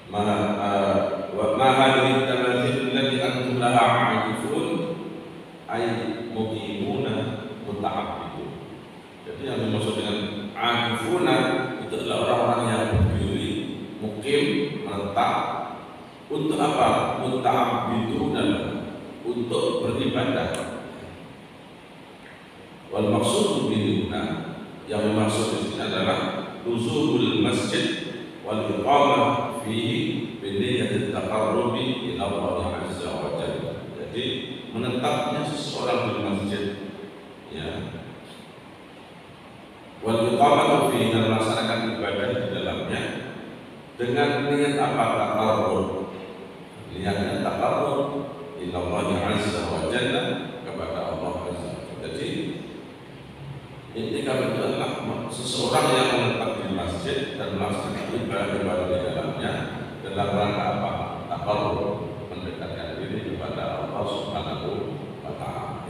wa ma hadhihi tamathil allati antum laha 'akifun ay muqimuna muta'abbidun. Jadi yang dimaksud dengan 'akifuna itu adalah orang-orang yang berdiri, mukim, menetap. Untuk apa? Muta'abbidun, untuk beribadah. Wal maksud bihuna, yang dimaksud di sini adalah luzumul masjid wal iqamah fihi bi niyyati taqarrubi ila Allah azza wa jalla. Jadi menetapnya seseorang di masjid, ya, wal iqamah fihi, dan melaksanakan ibadah di dalamnya dengan niat apa? Taqarrub. Niatnya taqarrub ila Allah azza wa jalla, kepada Allah azza wa jalla. Jadi intikaf itu adalah seseorang yang menetap di masjid dan melaksanakan ibadah di dalamnya dalam rangka apa? Taqarrub, mendekatkan diri kepada Allah Subhanahu wa ta'ala.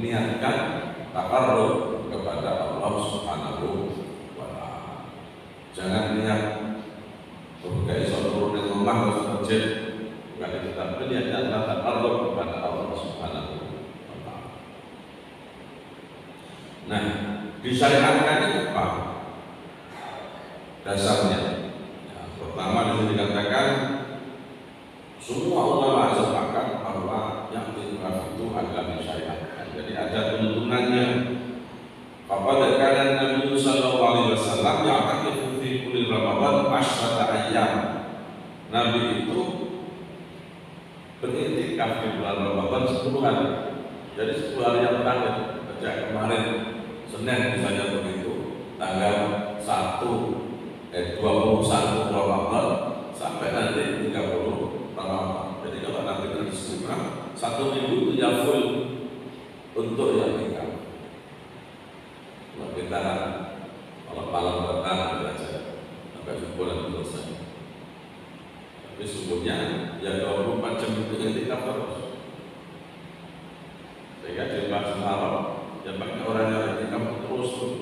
Niatkan taqarrub kepada Allah Subhanahu wa ta'ala. Jangan niat berbuka iso turun di rumah ke masjid, bukan itu, tapi niatnya adalah taqarrub kepada Allah Subhanahu wa ta'ala. Nah, disyariatkan apa dasarnya? Ya, pertama disini dikatakan semua ulama sepakat bahwa yang iktikaf itu adalah disyariatkan. Jadi ada tuntunannya. Faqad kana Nabi sallallahu alaihi wasallam ya'takifu fi kulli Ramadan 10 ayyam. Nabi itu beriktikaf di bulan Ramadan 10 hari. Jadi 10 hari yang terakhir, sejak kemarin Senin misalnya begitu, tanggal 21 Ramadan sampai nanti 30 Ramadan. Jadi kalau nanti disebutkan 1 minggu itu ya full untuk yang tinggal. Kalau kita kalau malam bertahan saja sampai subuh nanti selesai. Tapi subuhnya ya 24 jam itu yang tinggal terus. Sehingga di bulan Muharram ya banyak orang yang tinggal terus.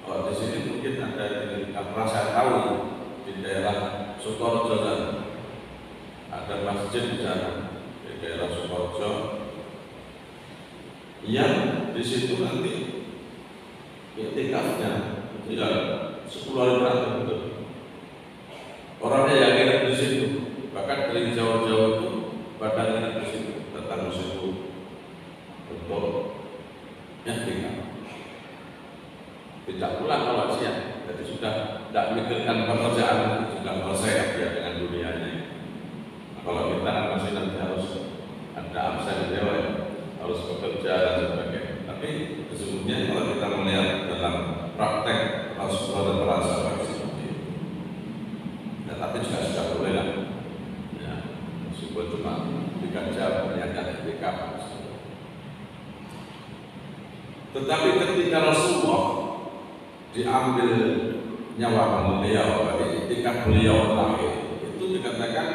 Kalau di sini mungkin ada di saya tahu di daerah Sukoharjo ada masjid di sana, di daerah Sukoharjo, yang di situ nanti iktikafnya tidak 10 hari terakhir itu. Orangnya yang nginep di situ, bahkan dari jauh-jauh itu pada nginep di situ, datang di situ untuk iktikaf. Tidak pulang kalau siang, jadi sudah tidak memikirkan pekerjaan, sudah selesai ya dengan dunianya. Nah, kalau kita masih nanti harus ada absen dewa, harus bekerja dan sebagainya. Tapi sesungguhnya kalau kita melihat dalam praktek Rasulullah dan para sahabat seperti itu, ya, tapi juga sudah boleh lah, ya, meskipun cuma 3 jam niatnya iktikaf. Tetapi ketika Rasulullah diambil nyawa beliau, berarti ketika beliau terakhir itu dikatakan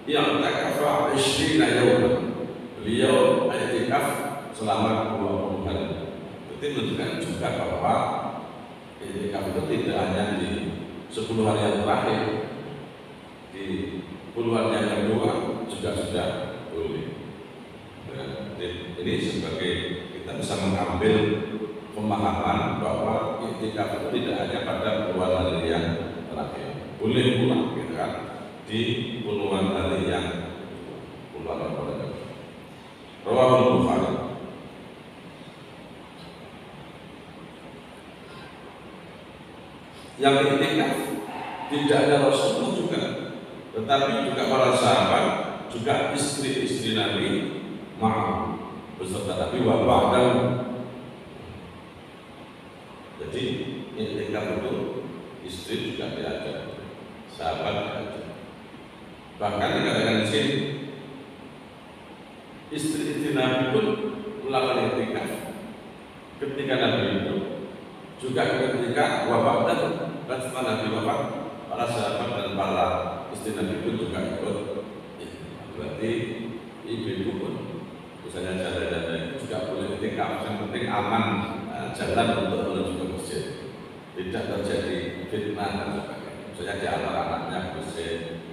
yang takafa 20 yauman, beliau i'tikaf selama 20 hari. Itu menunjukkan juga bahwa i'tikaf itu tidak hanya di 10 hari yang terakhir, di puluhan yang kedua juga sudah boleh. Ini sebagai kita bisa mengambil pemahaman bahwa i'tikaf itu tidak hanya pada puluhan hari yang terakhir, boleh pula gitu kan di puluhan hari yang puluhan hari terakhir. Rawahul Bukhari. Yang i'tikaf tidak ada Rasulullah juga, tetapi juga para sahabat, juga istri-istri Nabi mau beserta Nabi wa ba'dahu. Jadi i'tikaf itu istri juga diajak, sahabat diajak. Bahkan dikatakan di sini istri-istri Nabi pun melakukan i'tikaf ketika Nabi itu, juga ketika wafat dan setelah Nabi wafat, para sahabat dan para istri Nabi pun juga ikut. Berarti ibu-ibu pun misalnya janda-janda itu juga boleh i'tikaf, yang penting aman jalan untuk menuju ke masjid, tidak terjadi fitnah dan sebagainya. misalnya di antara anaknya muslim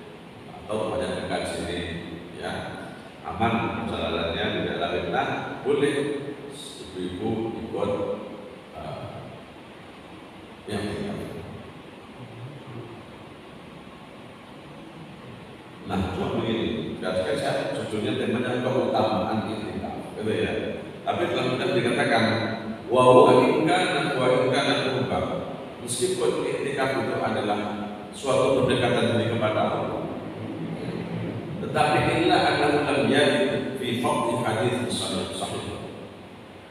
atau banyak dekat sini, ya aman perjalanannya tidak ada fitnah, boleh ibu-ibu ikut yang tinggal. Nah, cuma begini, sekarang saya judulnya temanya keutamaan itikaf, gitu ya. Tapi dalam kitab dikatakan wa ingkana berubah. Meskipun itikaf itu adalah suatu pendekatan diri kepada Allah, tetapi illa annahu lam yarid fi fadli hadits sahih.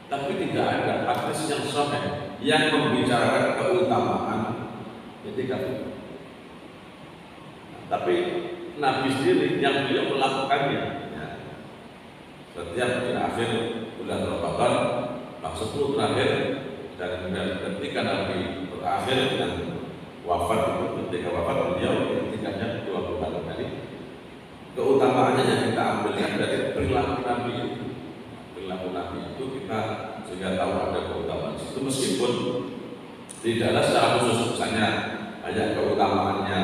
Tapi tidak ada hadis yang sahih yang membicarakan keutamaan itikaf itu. Tapi Nabi sendiri yang beliau melakukannya, ya. Setiap di akhir bulan Ramadan, 10 terakhir, dan ketika Nabi berakhir dengan wafat itu, ketika wafat beliau ketikanya 20 tahun tadi, keutamaannya yang kita ambilkan dari perilaku Nabi itu. Perilaku Nabi itu kita sehingga tahu ada keutamaan itu, meskipun tidaklah secara khusus misalnya banyak keutamaannya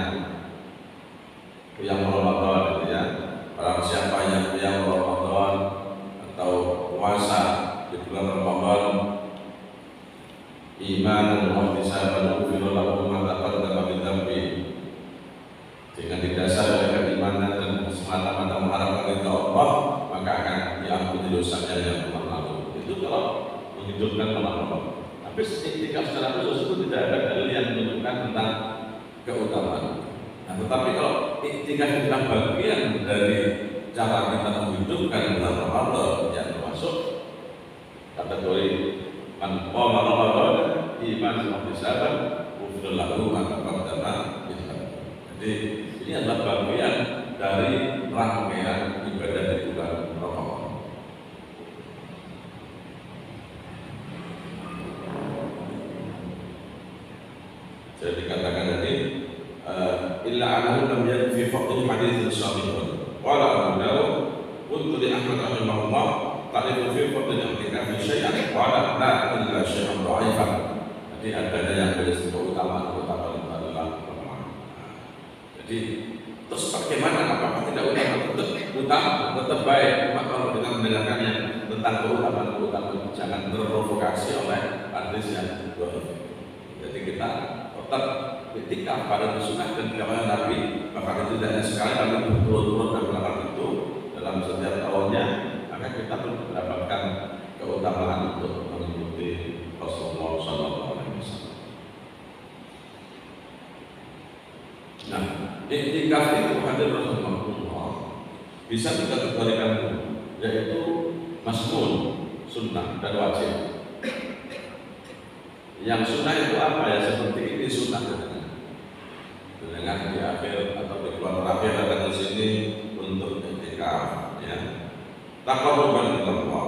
yang Ramadan, gitu ya. Barang siapa yang Ramadan atau puasa di bulan Ramadan, iman dan ihtisaban ufira lahu ma taqaddama min dzambi, dengan didasari oleh keimanan dan semata-mata mengharapkan ridha Allah, maka akan diampuni dosanya yang telah lalu. Itu kalau menghidupkan malam Ramadan. Tapi iktikaf secara khusus itu tidak ada dalil yang menunjukkan tentang keutamaan. Nah, tetapi kalau iktikaf adalah bagian dari cara kita menghidupkan bulan Ramadan, yang termasuk kategori man qama Ramadan iman wa ihtisaban ghufira lahu ma taqaddama min dhanbi. Jadi ini adalah bagian dari rangkaian ibadah di bulan Ramadan. Jadi dikatakan tadi illa annahu lam yarid fi fadli hadits sahihun wala Abu Dawud qultu li Ahmad rahimahullah ta'rifu fi fadli al-i'tikaf syai'an wala la illa syai'an dha'ifan. Jadi adanya yang berisi keutamaan adalah. Jadi terus bagaimana, apakah tidak utama tetap baik? Maka kalau kita mendengarkan yang tentang keutamaan jangan terprovokasi oleh hadis yang dhaif. Jadi kita tetap iktikaf pada sunnah dan dilakukan Nabi, maka tidak hanya sekali kali berturut-turut dan melakukan itu dalam setiap tahunnya, maka kita perlu mendapatkan keutamaan untuk mengikuti Rasulullah SAW. Nah, iktikaf itu hadir Rasulullah bisa kita kategorikan yaitu masnun, sunnah dan wajib. Yang sunnah itu apa ya? Seperti ini sunnah dengan di akhir atau di bulan terakhir datang ke sini untuk iktikaf, ya. Taqarruban ila Allah,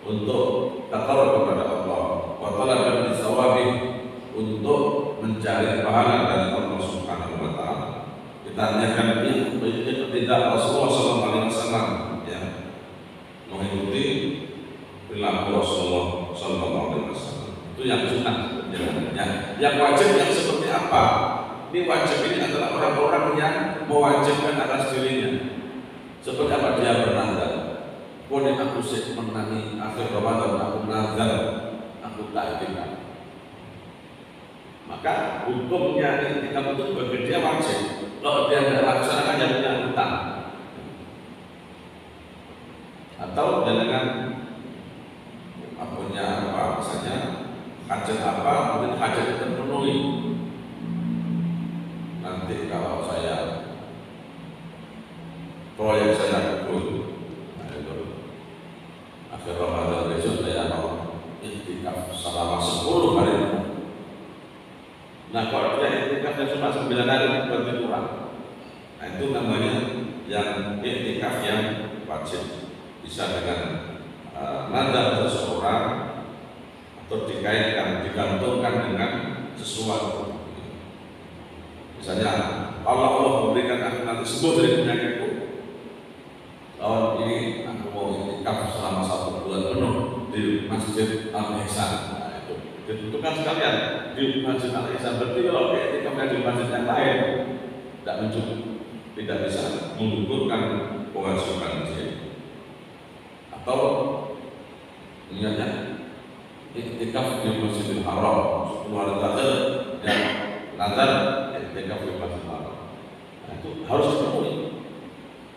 untuk taqarrub kepada Allah, wa talaban bisawabi, untuk mencari pahala dari Allah Subhanahu wa taala. Kita tanyakan tidak Rasulullah sallallahu alaihi wasallam, ya. Mengikuti perilaku Rasulullah sallallahu alaihi wasallam. Itu yang sunnah, ya. Yang wajib yang seperti apa? Ini wajib ini adalah orang-orang yang mewajibkan atas dirinya. Seperti apa dia bernazar? Pokoknya aku sih menangi akhir Ramadan, aku nazar, aku tak iktikaf. Maka hukumnya iktikaf itu bagi dia wajib. Kalau dia tidak laksanakan yang punya hutang, atau dengan punya apa misalnya hajat apa, mungkin hajat itu terpenuhi. Nanti kalau saya proyek saya ikut, nah itu akhir Ramadan besok saya mau iktikaf selama 10 hari. Nah kalau dia iktikafnya cuma 9 hari berarti kurang. Nah itu namanya yang iktikaf yang wajib, bisa dengan nadar seseorang atau dikaitkan, digantungkan dengan sesuatu. Misalnya Allah memberikan aku nanti sembuh dari penyakitku. Tahun ini aku mau iktikaf selama 1 bulan penuh di Masjid Al-Ihsan. Nah, itu bukan sekalian di Masjid Al-Ihsan. Berarti kalau iktikafnya di masjid yang lain tidak mencukup, tidak bisa menggugurkan kewajiban dia. Atau niatnya iktikaf di Masjidil Haram 10 hari terakhir yang nazar iktikaf di Masjidil Haram. Nah, itu harus dipenuhi.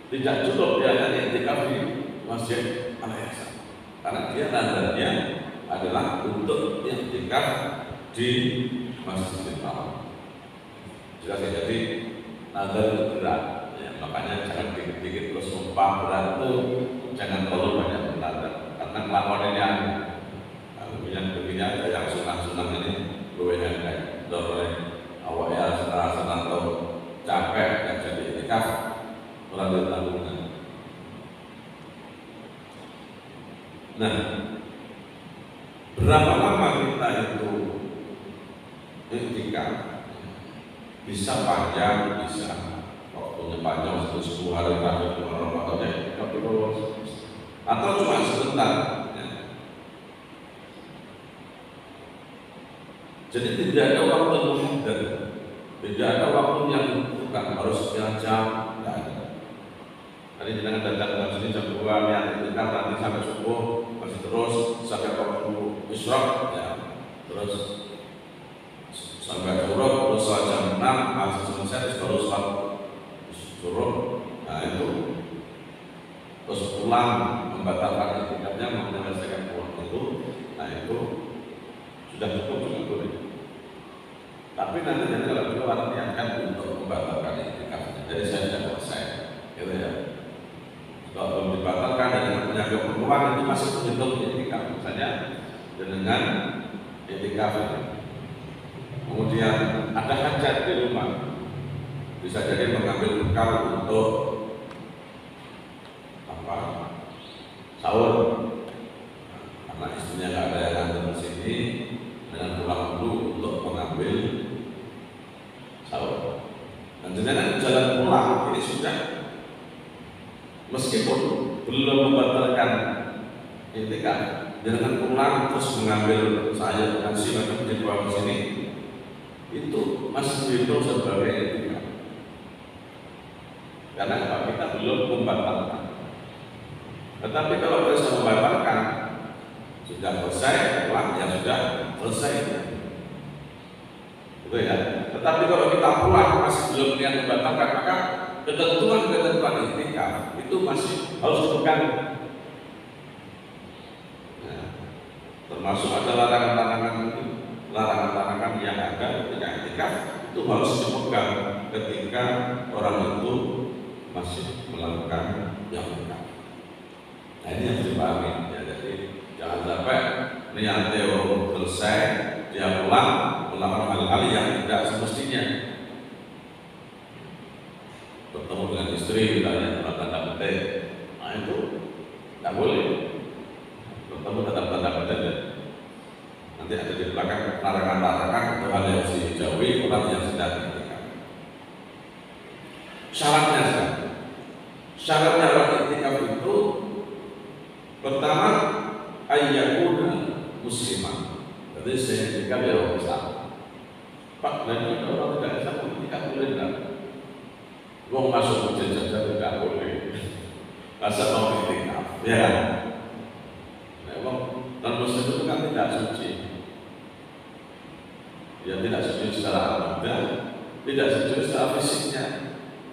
Tidak cukup dia hanya iktikaf di Masjid Al-Ihsan, karena dia nazarnya adalah untuk iktikaf di Masjidil Haram. Jelas ya, jadi nazar itu berat, ya, makanya jangan dikit-dikit terus sumpah berat itu jangan terlalu banyak bernazar, karena kelakuannya begini aja yang sunah-sunah ini gue yang kayak dorong awak ya senang atau capek yang jadi itikaf melalui tanggungan. Nah, berapa lama kita itu itikaf? Bisa panjang, bisa waktunya panjang 10 hari terakhir atau cuma sebentar. Jadi tidak ada waktu muhaddad, tidak ada waktu yang bukan harus sekian jam, tidak ada. Tadi jangan datang ke sini jam 2 yang itikaf nanti sampai subuh masih terus sampai waktu isyraq, ya, terus sampai zuhur, terus jam 6 masih selesai, baru sholat zuhur. Nah itu terus pulang membatalkan itikafnya, menyelesaikan pulang itu, nah itu sudah cukup juga boleh. Tapi nanti kalau keluar niatkan untuk membatalkan itikafnya. Jadi saya sudah selesai, gitu ya. Kalau belum dibatalkan dengan penyakit peluang itu masih terhitung itikaf, misalnya dengan itikaf. Kemudian ada hajat di rumah, bisa jadi mengambil bekal untuk apa? Sahur. Karena istrinya nggak ada yang nganter di sini, dengan pulang dulu untuk mengambil sahur. Dan dengan jalan pulang ini sudah, meskipun belum membatalkan itikaf, dengan pulang terus mengambil sayur dan nasi macam dibawa ke sini, itu masih dihitung sebagai itikaf. Karena kita belum membatalkan. Tetapi kalau kita sudah membatalkan, sudah selesai, pulang ya sudah selesai. Betul ya. Tetapi kalau kita pulang masih belum niat membatalkan, maka ketentuan itikaf itu masih harus dipegang. Nah, termasuk ada larangan-larangan yang ada ketika itikaf itu harus dipegang ketika orang itu masih melakukan yang itikaf. Nah ini yang dipahami ya. Jadi jangan sampai niatnya selesai dia pulang melakukan hal-hal yang tidak semestinya. Bertemu dengan istri misalnya dalam tanda petik, nah itu tidak boleh. Bertemu dalam tanda petik, nanti ada di belakang larangan-larangan atau hal yang dijauhi orang yang sedang itikaf. Syaratnya orang itikaf itu pertama ayyakuna musliman. Jadi saya itikaf ya orang Islam. Pak, lain ada orang tidak Islam itikaf boleh tidak? Wong masuk masjid saja tidak boleh. Masa mau itikaf, ya kan? Memang non muslim itu kan tidak suci. Dia tidak suci secara akidah, tidak suci secara fisiknya.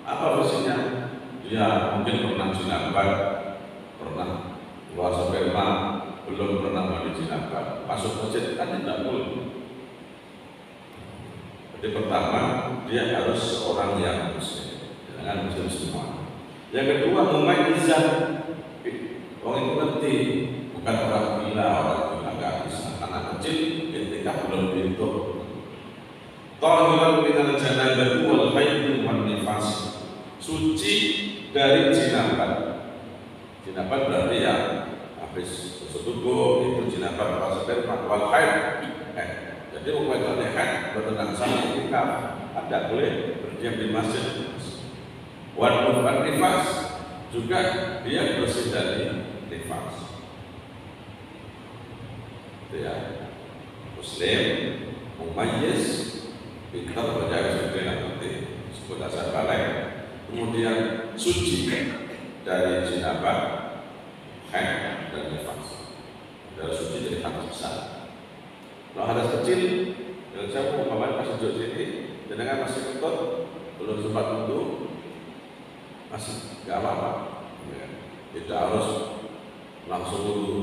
Apa fisiknya? Dia mungkin pernah jinabah, pernah keluar sperma, belum pernah mandi jinabah. Masuk masjid kan tidak boleh. Jadi pertama dia harus orang yang muslim, jangan muslim semua. Yang kedua mumayyizah, orang itu ngerti, bukan orang gila nggak bisa. Anak kecil itikaf belum dihitung. Tahiran minal janabah wal haid wan nifas, suci dari jinabah. Jinabah berarti ya habis bersetubuh itu jinabah atau sperma wal haid. Jadi umpamanya haid bertentang sama itikaf, tidak boleh berdiam di masjid. Wan nifas juga dia bersih dari nifas. Itu ya. Muslim, mumayyiz, pintar baca sudah nanti sebut asal balik, kemudian suci dari jinabah, haid dan nifas. Dari suci dari hadas besar. Kalau hadas kecil, kalau saya mau kemarin pas duduk sini, dengan masih kentut, belum sempat wudhu, masih nggak apa-apa. Tidak harus langsung wudhu,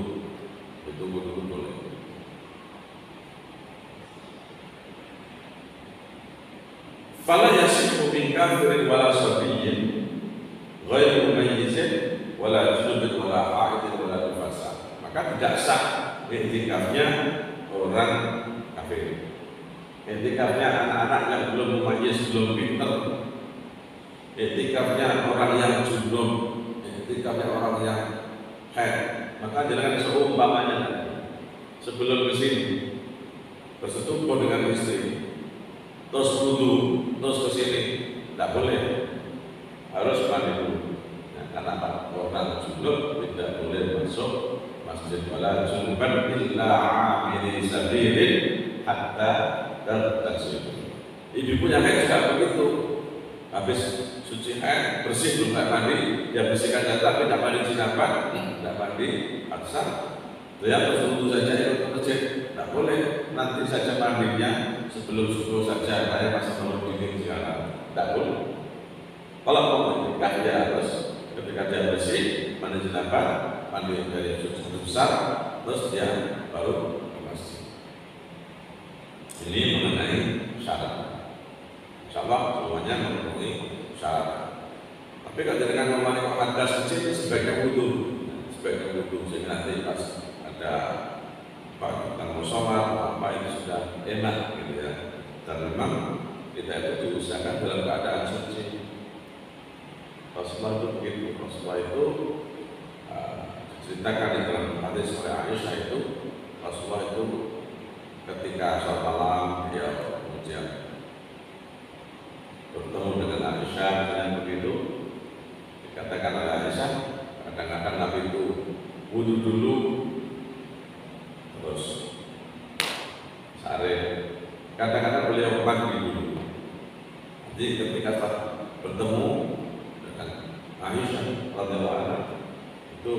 ditunggu dulu boleh. Fala yasifu min kafirin wala sabiyyin ghairu mumayyizin wala junubin wala haidin wala nifasa. Maka tidak sah i'tikafnya orang kafir. I'tikafnya anak-anak yang belum mumayyiz, belum pintar. I'tikafnya orang yang junub, i'tikafnya orang yang haid. Maka jangan seumpamanya sebelum ke sini bersetubuh dengan istri, terus wudhu, terus ke sini, tidak boleh, harus mandi dulu. Nah, karena orang junub tidak boleh masuk masjid wala junuban illa amili sabilin hatta tertasil. Ibu punya haid juga begitu. Habis suci haid, bersih belum mandi, ya bersihkan saja tapi tidak mandi jinabah, tidak mandi asar. Ya terus wudhu saja itu masjid, tidak boleh. Nanti saja mandinya sebelum subuh saja, saya masih mau dinding segala, tidak boleh. Kalau mau menikah dia harus ketika dia bersih, mandi jinabah, mandi dari suci besar, terus dia baru ke masjid. Ini mengenai syarat. Insyaallah semuanya memenuhi syarat. Tapi kalau dengan memenuhi hadas kecil sebaiknya wudhu, sehingga nanti pas ada tentang musola apa ini sudah enak gitu ya. Dan memang kita itu diusahakan dalam keadaan suci. Rasulullah itu begitu. Rasulullah itu ceritakan di dalam hadis oleh Aisyah itu, Rasulullah itu ketika sholat malam dia kemudian bertemu dengan Aisyah dan begitu dikatakan oleh Aisyah, kadang-kadang Nabi itu wudhu dulu terus sare, kadang-kadang beliau mandi dulu. Jadi ketika bertemu dengan Aisyah radhiyallahu anha itu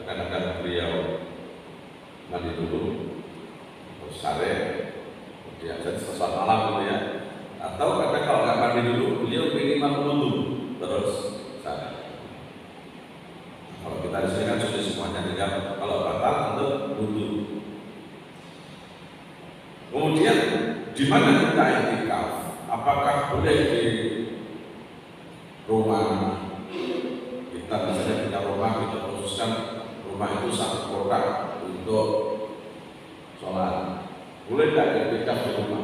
kadang-kadang beliau mandi dulu terus sare, kemudian sholat malam gitu ya. Atau kadang kalau nggak mandi dulu beliau minimal wudhu terus sare. Kalau kita di sini kan sudah semuanya, tinggal kalau batal untuk wudhu. Kemudian di mana kita i'tikaf? Apakah boleh di rumah? Kita misalnya punya rumah, kita khususkan rumah itu satu kotak untuk sholat. Boleh tidak i'tikaf di rumah?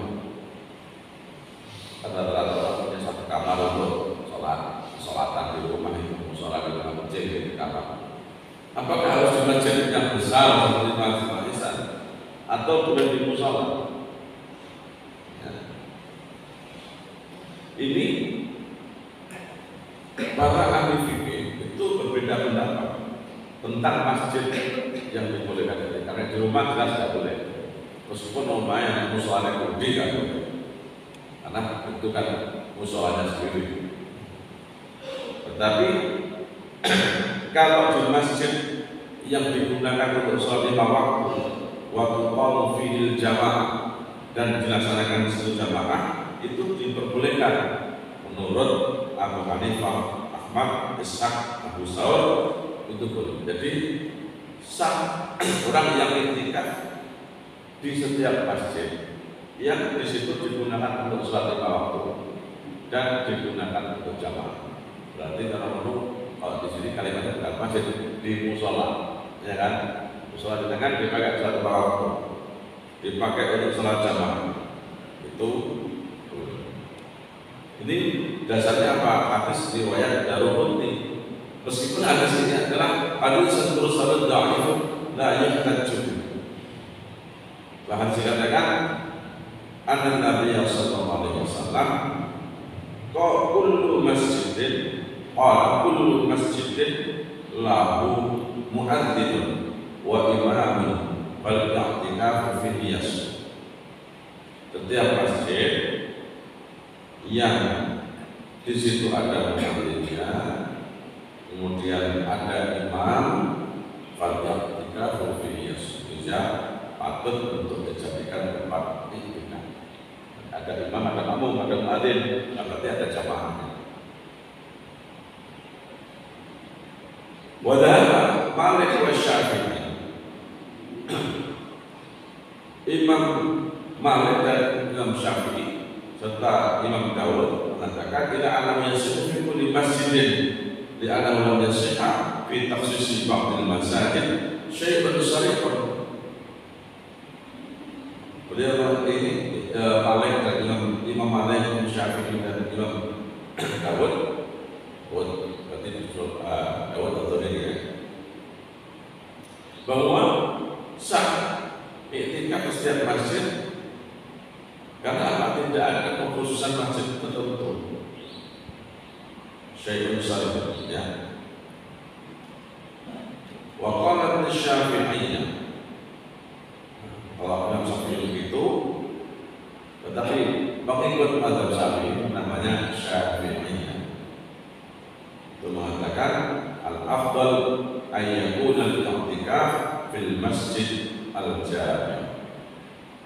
Rata-rata orang punya satu kamar untuk sholatan di rumah itu, sholat di rumah masjid di kamar. Apakah harus di masjid yang besar seperti masjid Al-Ihsan atau boleh di musola? Ini para ahli fikih itu berbeda pendapat tentang masjid yang dibolehkan ini. Karena di rumah jelas tidak boleh, meskipun rumahnya musolanya gede tidak boleh, karena itu kan musolanya sendiri. Tetapi kalau di masjid yang digunakan untuk sholat lima waktu qaum fil jamaah dan dilaksanakan satu jamaah, itu diperbolehkan menurut Abu Hanifah, Ahmad, Ishaq, Abu Saur itu boleh. Jadi sah orang yang i'tikaf di setiap masjid yang di situ digunakan untuk sholat lima waktu dan digunakan untuk jamaah. Berarti kalau di sini kalimatnya bukan masjid, di musola, ya kan? Musola dengan dipakai sholat lima waktu, dipakai untuk sholat jamaah itu. Ini dasarnya apa? Hadis riwayat Daruqutni. Meskipun hadis ini adalah hadis mursalun dhaif la yahtaju. Bahkan dikatakan anna Nabi sallallahu alaihi wasallam kullu masjidin lahu mu'adzin wa imamun wal i'tikaf fi yas. setiap masjid yang di situ ada muadzzinnya, kemudian ada imam, falya'tikaf fihi ya, patut untuk dijadikan tempat iktikaf. Ada imam, ada makmum, ada muadzin, berarti ada jamaahnya. Wadahaba Malik wa Syafi'i. Imam Malik dan Imam Syafi'i serta Imam Dawud mengatakan ila alam yasihu fi kulli masjidin li anna lam yasihha fi takhsis ba'd al-masajid syai'un sharihun. Beliau ini Malik dan Imam Malik, Imam Syafi'i dan Imam Dawud, berarti Dawud atau ini ya, bahwa sah iktikaf di setiap masjid karena apa? Tidak ada pengkhususan masjid tertentu. Syai'un sharihun ya. Wa qalat Syafi'iyyah, kalau Imam Syafi'i begitu, tetapi pengikut mazhab Syafi'i namanya Syafi'iyyah itu mengatakan al-afdal ayyakuna al-i'tikaf fil masjid al-jami'.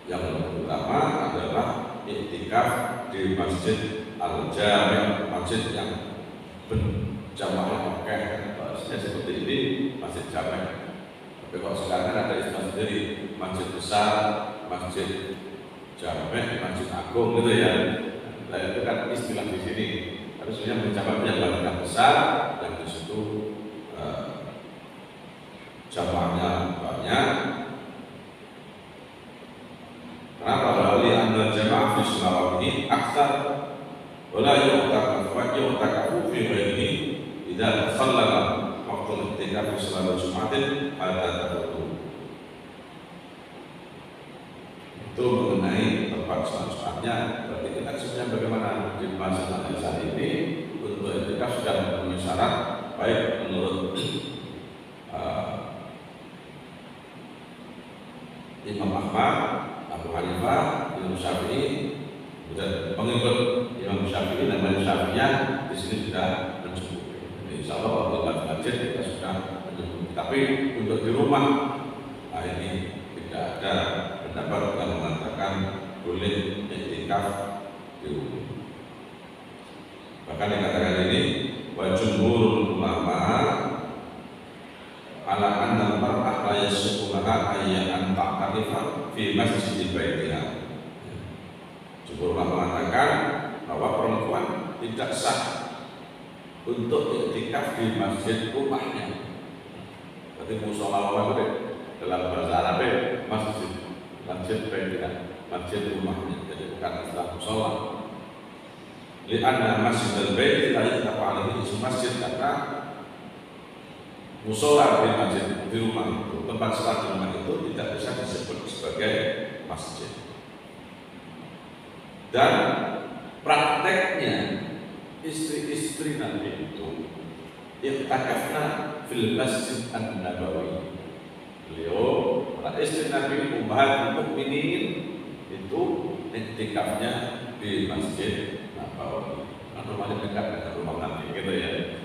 Yang utama adalah i'tikaf di masjid al-jami', masjid yang berjamaah akeh. Seperti ini masjid jami'. Tapi kalau sekarang ada istilah sendiri, masjid besar, masjid jami', masjid agung gitu ya. Nah, itu kan istilah di sini. Harusnya mencapai yang banyak besar, yang di situ jamaahnya banyak. Kenapa? Wali anda jamaah fi sholawati aktsar wala yu'takafu fi ghairihi idza khallala waktu i'tikaf fi sholat Jumatin pada tertentu. Itu mengenai tempat sholat-sholatnya. Berarti kita sebenarnya bagaimana di masa saat ini untuk i'tikaf sudah memenuhi syarat, baik menurut Imam Ahmad, Abu Hanifah, Imam Syafi'i, dan pengikut Imam Syafi'i dan Imam Syafi'iyah di sini sudah mencukupi. Insya Allah waktu masjid kita sudah mencukupi. Tapi untuk di rumah, nah ini tidak ada pendapat yang mengatakan boleh i'tikaf di rumah. Bahkan dikatakan ini wa jumhurul ulama ala anna al-mar'ah la yasihu laha ayyan ta'tarifa fi masjidil baitiha. Jumhur ulama mengatakan bahwa perempuan tidak sah untuk i'tikaf di masjid rumahnya. Berarti mushola itu dalam bahasa Arab masjid baitiha, masjid rumahnya. Jadi bukan istilah mushola. Li'anna masjidil baiti la yutlaku alaihi ismu masjid, karena mushola di masjid di rumah itu, tempat sholat di rumah itu tidak bisa disebut sebagai masjid. Dan prakteknya istri-istri nanti itu i'tikafna fil masjid an-nabawi. Beliau para istri Nabi Ummahatul Mukminin itu i'tikafnya di masjid Nabawi. Rumahnya dekat dengan rumah Nabi gitu ya.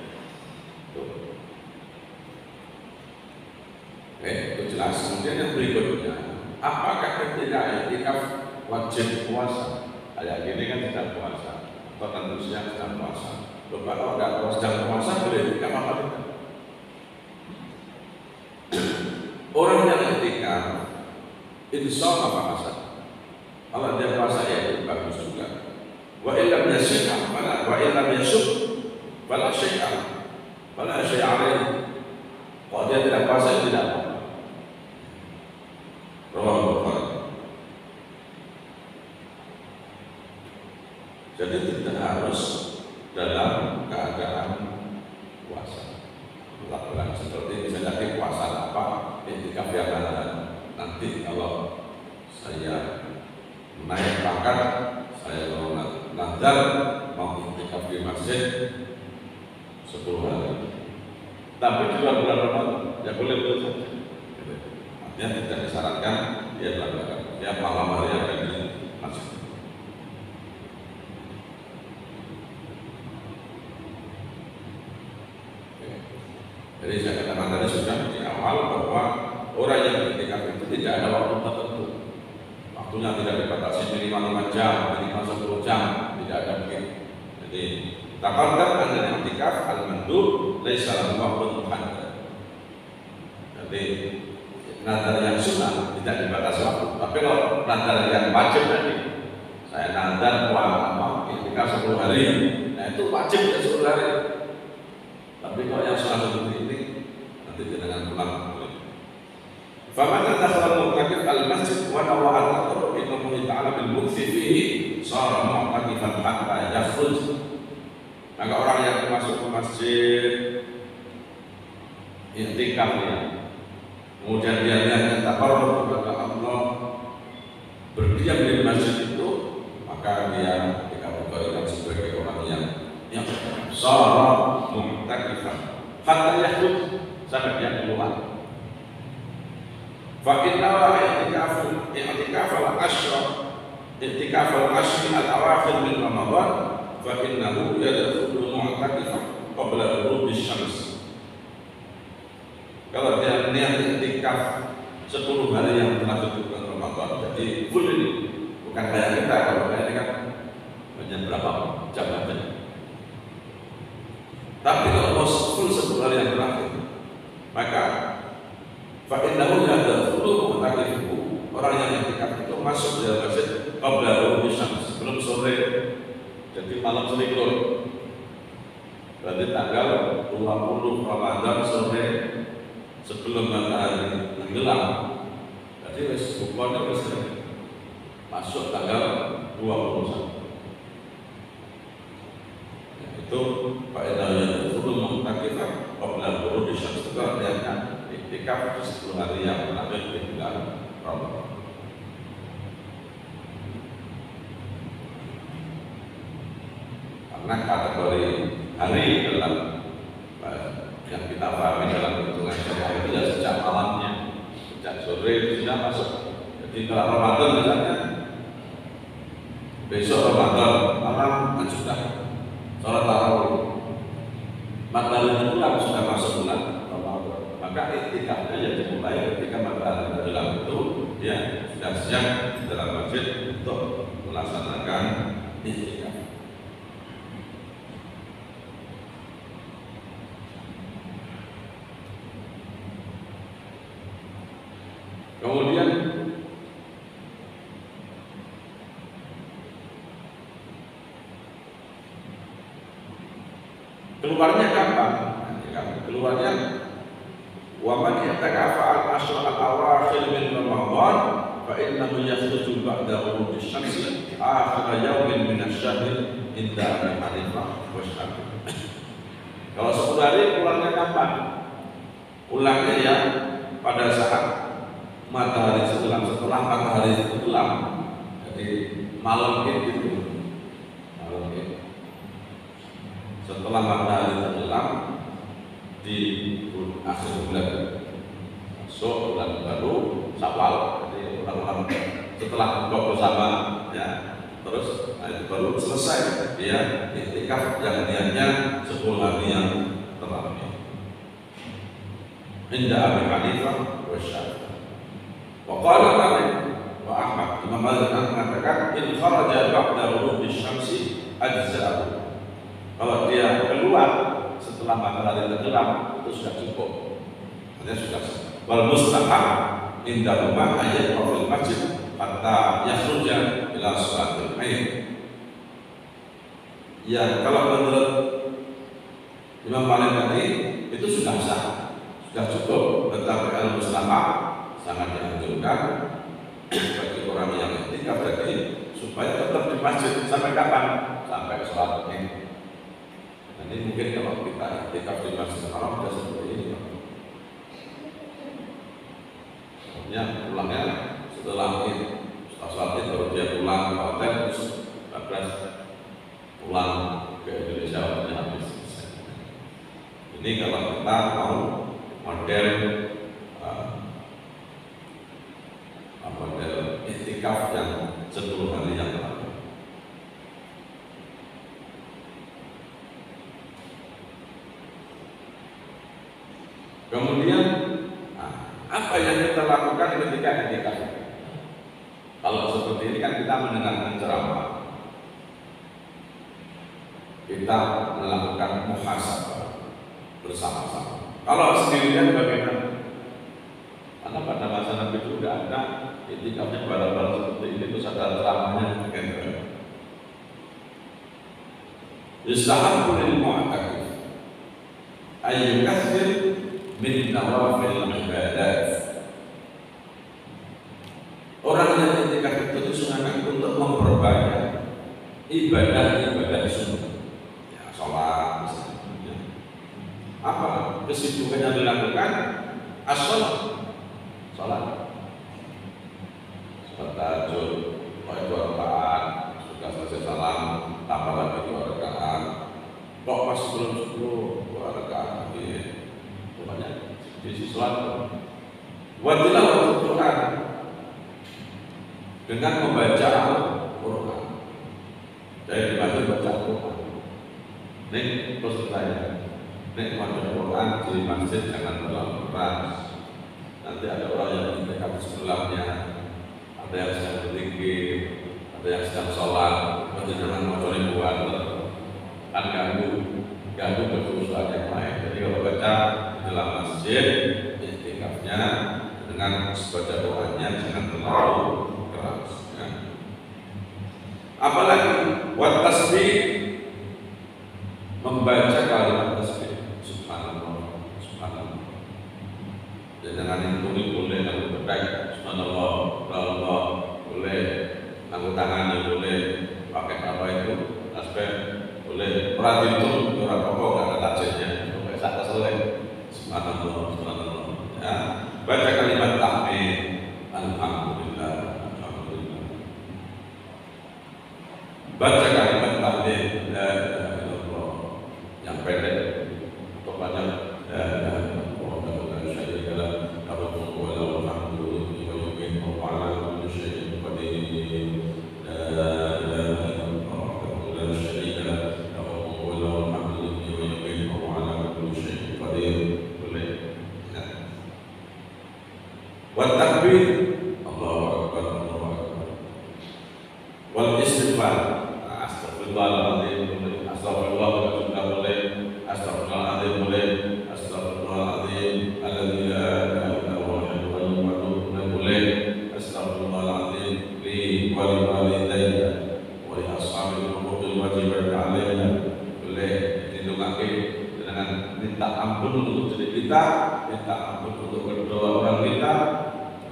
Itu jelas. Kemudian yang berikutnya, apakah ketika i'tikaf wajib puasa? Kayak gini kan tidak puasa, atau tentu saja sedang puasa. Kalau nggak sedang puasa boleh i'tikaf apa tidak? Orang yang i'tikaf insya Allah puasa. Kalau dia puasa ya itu bagus juga. Wa illam yasih fala wa illam yasuk fala syai'a fala syai'a alaihi. Kalau dia tidak puasa tidak apa. Jadi tidak harus dalam keadaan puasa. Lakukan seperti misalnya di puasa apa, i'tikaf yang ada. Nanti kalau saya naik pangkat, saya mau nazar mau i'tikaf di masjid 10 hari. Tapi di luar bulan Ramadan ya boleh saja. Artinya tidak disyaratkan dia lakukan. Ya malam hari ada di masjid. Jadi saya katakan tadi sudah di awal bahwa orang yang beriktikaf itu tidak ada waktu tertentu. Waktunya tidak dibatasi minimal 5 jam, minimal 10 jam, tidak ada begitu. Jadi taqaddam anna al-i'tikaf al-mandub laisa lahu waqtun muhaddad. Jadi nazar yang sunnah tidak dibatasi waktu. Tapi kalau nazar yang wajib tadi, saya nazar i'tikaf 10 hari, nah itu wajib ya 10 hari. Tapi kalau yang sunnah seperti ini nanti dengan pulang. Faman dakhala al-mu'takif al-masjid wa nawa at-taqarrub ila Allah Ta'ala bil mukthi fihi sara mu'takifan hatta yakhruj. Maka orang yang masuk ke masjid i'tikaf ya, kemudian dia niatnya taqarrub kepada Allah, berdiam di masjid itu, maka dia dikategorikan sebagai orang yang sara mu'takifan hatta yakhruj, sampai dia keluar. Fa inna i'tikaf al-ashr al-awakhir min Ramadan fa innahu yadkhulu mu'takifan qabla ghurub asy-syams. Kalau dia niat i'tikaf 10 hari yang telah ditentukan Ramadan, jadi full ini, bukan kayak kita. Kalau kayak ini kan hanya berapa jam saja. Tapi kalau full 10 hari yang terakhir, maka fa innahu yadkhulu mu'takifu, orang yang i'tikaf itu masuk dalam masjid qabla ghurub asy-syams, sebelum sore, jadi malam selikur. Berarti tanggal 20 Ramadan sore sebelum matahari tenggelam. Jadi wis bukannya wis masuk tanggal 21. Itu fa innahu yadkhulu mu'takifan qabla ghurub asy-syams, itu artinya i'tikaf 10 hari yang terakhir di bulan Ramadan. Karena kategori hari dalam yang kita pahami dalam hitungan syariah itu ya sejak malamnya, sejak sore itu sudah masuk. Jadi kalau Ramadan misalnya besok Ramadan malam kan sudah sholat tarawih, matahari tenggelam sudah masuk bulan Ramadan. Maka i'tikafnya ya dimulai ketika matahari tenggelam itu ya sudah siap dalam masjid untuk melaksanakan i'tikaf. Kemudian keluarnya kapan? Keluarnya wa man i'takafa al-ashr al-awakhir min Ramadan fa innahu yakhruju ba'da ghurub asy-syams akhir yawmin min asy-syahr inda Abi Hanifah wa Syafi'i. Kalau 10 hari pulangnya kapan? Pulangnya ya pada saat matahari tenggelam, setelah matahari tenggelam, jadi malam itu, malam itu. Setelah matahari tenggelam di akhir bulan, masuk bulan baru Syawal, jadi orang-orang setelah buka bersama ya, terus itu baru selesai dia i'tikaf yang niatnya 10 hari yang terakhir. Inda Abi Hanifah wa Syafi'i. Wa qala Malik wa Ahmad, Imam Malik mengatakan in kharaja ba'da ghurub asy-syamsi ajza'u. Kalau dia keluar setelah matahari tenggelam itu sudah cukup. Artinya sudah. Wal mustahab inda rumah ayat fil masjid hatta yakhruja ila sholatil Aid. Ya, kalau menurut Imam Malik tadi itu sudah sah, sudah cukup. Tetapi al-mustahab sangat dianjurkan bagi orang yang i'tikaf tadi supaya tetap di masjid sampai kapan? Sampai sholat Id. Ini mungkin kalau kita i'tikaf di Masjidil Haram sudah seperti ini. Maksudnya pulangnya setelah Id, setelah sholat Id baru dia pulang ke hotel, terus 14 pulang ke Indonesia waktunya habis. Ini kalau kita mau model model i'tikaf yang 10 hari yang Kemudian apa yang kita lakukan ketika i'tikaf? Kalau seperti ini kan kita mendengarkan ceramah, kita melakukan muhasabah bersama-sama. Kalau sendirian bagaimana? Karena pada masa Nabi itu sudah ada i'tikafnya barang-barang seperti ini, terus ada ceramahnya gitu. Yustahabbu lil mu'takif ay yukaththir min nawafil ibadat. Orang yang i'tikaf itu disunahkan untuk memperbanyak ibadah-ibadah sunnah. Ya, sholat misalnya. Apa kesibukan yang dilakukan? As-sholat. Sholat. Sholat tahajud, itu rakaat, sudah selesai salam, tambah lagi 2 rakaat. Kok pas belum 10, 2 rakaat lagi. Pokoknya di sholat. Wa tilawatul Quran, dengan membaca Al-Quran. Jadi dibaca Al-Quran. Ini terus saya, ini membaca Al-Quran di masjid jangan terlalu keras. Nanti ada orang yang i'tikaf di sebelahnya, ada yang sedang berzikir, ada yang sedang sholat, jangan motorin buat kan ganggu kehusuan yang lain. Jadi kalau baca di dalam masjid, i'tikafnya dengan baca doanya jangan terlalu keras. Ya. Apalagi wat tasbih, membaca kalimat tasbih, subhanallah, subhanallah. Jangan yang boleh lagu berbaik, subhanallah, Allah boleh, lagu tangan boleh, pakai apa itu, tasbih boleh, perhati itu orang pokok nggak ada tajamnya, sampai saat selesai, subhanallah, subhanallah. Ya. Baca kalimat tahmid, alhamdulillah, alhamdulillah. Baca kalimat tahmid, la ilaha illallah, yang pendek, atau banyak, la ilaha illallah. Wal takbir, Allahu Akbar, Allahu Akbar. Wal istighfar, astagfirullahaladzim boleh, astagfirullah boleh, astagfirullahaladzim boleh, astagfirullahaladzim alladzi la ilaha illa huwa boleh, astagfirullahaladzim li wa li walidayya wa li ashabil huquqil wajibat alaina boleh. Ditunggu dengan minta ampun untuk diri kita, minta ampun untuk kedua orang kita,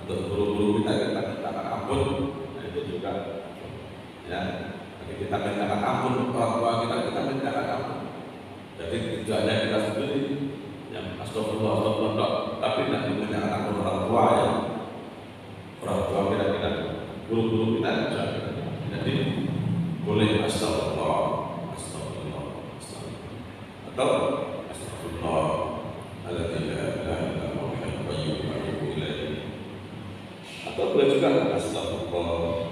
untuk guru-guru kita mintakan ampun. Nah, itu juga ya, jadi kita mintakan ampun orang tua kita mintakan ampun. Jadi tidak hanya kita sendiri yang astagfirullah, tapi tidak mintakan ampun orang tua ya, orang tua kita, guru-guru kita juga. Jadi boleh astagfirullah, astagfirullah, astagfirullah, atau astagfirullah alladzi la ilaha illa huwa al-hayyul qayyum wa atubu ilaihi. Atau boleh juga astagfirullah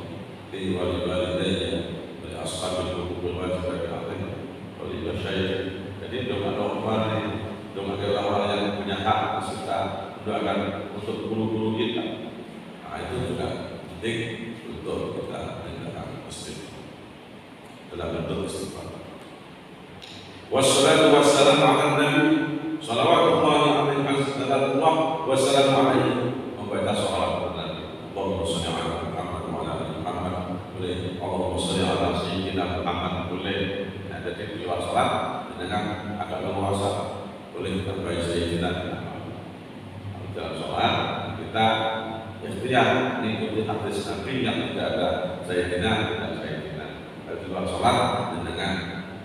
li wa li walidayya wa li ashabil huquqil wajibat alaina wa li masyayikh. Jadi doa-doa ini doa orang yang punya hak kita doakan untuk guru-guru kita. Nah, itu juga penting untuk kita mintakan istighfar dalam bentuk istighfar. Wassalatu wassalamu ala nabi salawatullahi alaihi wassalamu alaihi, membaca salawat Nabi. Allahumma shalli ala Muhammad wa ala ali Muhammad boleh, Allahumma shalli ala sayyidina Muhammad boleh. Nah, jadi di salat dengan agak leluasa boleh kita baca sayyidina Muhammad. Dalam salat kita ikhtiar mengikuti hadis Nabi yang tidak ada sayyidina dan sayyidina. Di luar salat dengan